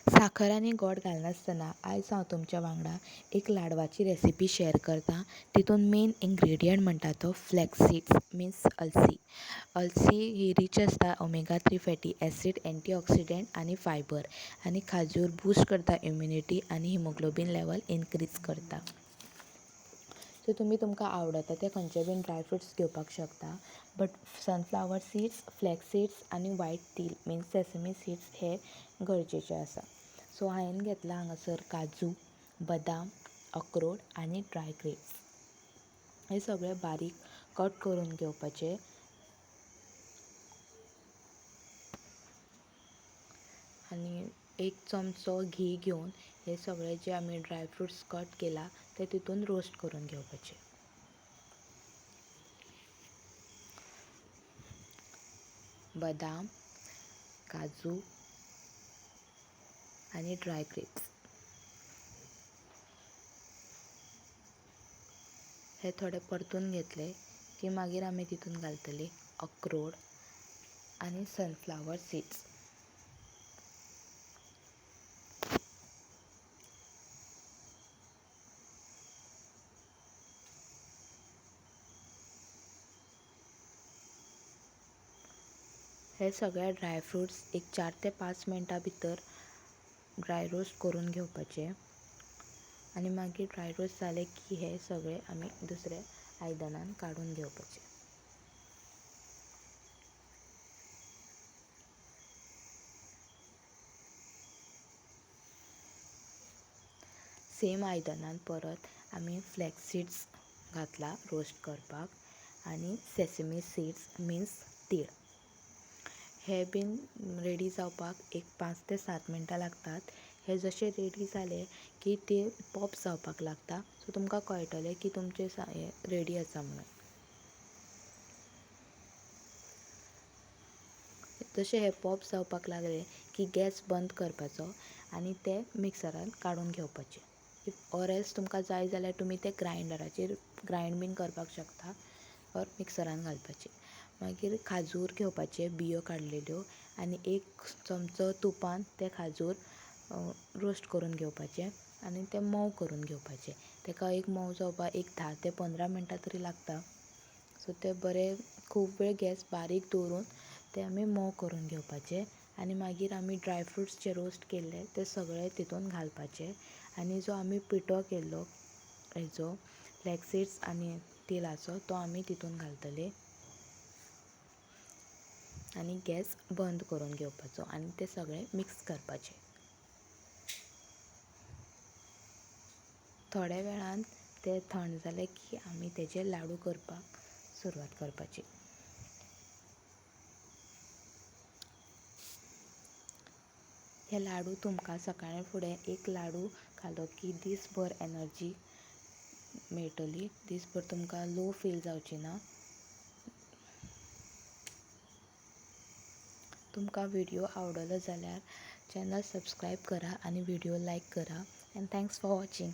साखर आनी गोड घालनासतना आयज हांव तुमच्या वांगडा एक लाडवाची रेसिपी शेअर करता। तितून मेन इन्ग्रेडियंट म्हणटा तो फ्लॅक्स सीड्स मिन्स अळसी। अळसी ही रीच आसता ओमेगा 3 फॅटी एसीड, एंटीऑक्सिडंट आनी फायबर, आनी खाजूर बूस्ट करता इम्युनिटी आनी हिमोग्लोबीन लेवल इनक्रीज करता। सो तुमकां आवडता ते खंयचे बीन ड्रायफ्रूट्स घेवपाक शकता, but sunflower seeds, flax seeds आनी वायट तील मिन्स सेसमी सीड्स हे गरजेचे आसा। सो हांवें घेतला हांगासर काजू, बदाम, अक्रोड आनी ड्राय ग्रेप्स। हे सगळे बारीक कट करून घेवपाचे आनी एक चमचो घी घेवन हे सगळे जे आमी ड्रायफ्रूट्स कट केला ते तितून रोस्ट करून घेवपाचे। बदाम, काजू आनी ड्राय ग्रेप्स हे थोडे परतून घेतले की मागीर आमी तितून घालतले अक्रोड आनी सनफ्लावर सीड्स। हे सगळे ड्रायफ्रूट्स एक 4 ते 5 मिनटां भितर ड्राय रोस्ट करून घेवपाचे आनी मागीर ड्राय रोस्ट जाले की हे सगळे आमी दुसऱ्या आयदनान काडून घेवपाचे। सेम आयदनान परत आमी फ्लॅक्स सीड्स घातला रोस्ट करपाक आनी सेसमी सीड्स मिन्स तीळ हे बीन रेडी जावपाक एक 5 ते 7 मिनटां लागतात। हे जशे रेडी जाले की ते पॉप जावपाक लागता, सो तुमकां कळटलें की तुमचे हे रेडी आसा म्हणून। जशे हे पॉप जावपाक लागले की गॅस बंद करपाचो आनी ते मिक्सरान काडून घेवपाचे। ऑर एल्स तुमकां जाय जाल्यार तुमी ते ग्रायंडराचेर ग्रायंड बीन करपाक शकता ऑर मिक्सरान घालपाचे। मागीर खाजूर घेवपाचे बियो काडलेल्यो आनी एक चमचो तुपान ते खाजूर रोस्ट करून घेवपाचे आनी ते मोव करून घेवपाचे। तेका एक मोव जावपाक एक 10 ते 15 मिनटां तरी लागता। सो ते बरे खूब वेळ गॅस बारीक दवरून ते आमी मोव करून घेवपाचे आनी मागीर आमी ड्रायफ्रूट्स जे रोस्ट केल्ले ते सगळे तितून घालपाचे आनी जो आमी पिठो केल्लो हेजो फ्लॅक्स सीड्स आनी तिळाचो तो आमी तितून घालतले आनी गॅस बंद करून घेवपाचो आनी ते सगळे मिक्स करपाचे। थोड्या वेळान ते थंड जाले की आमी तेजे लाडू करपाक सुरवात करपाची। हे लाडू तुमकां सकाळी फुडें एक लाडू खालो की दीसभर एनर्जी मेळटली, दीसभर तुमकां लो फील जावची ना। तुमकां व्हिडिओ आवडलो जाल्यार चॅनल सबस्क्राईब करा आनी व्हिडिओ लायक करा एंड थँक्स फॉर वॉचिंग।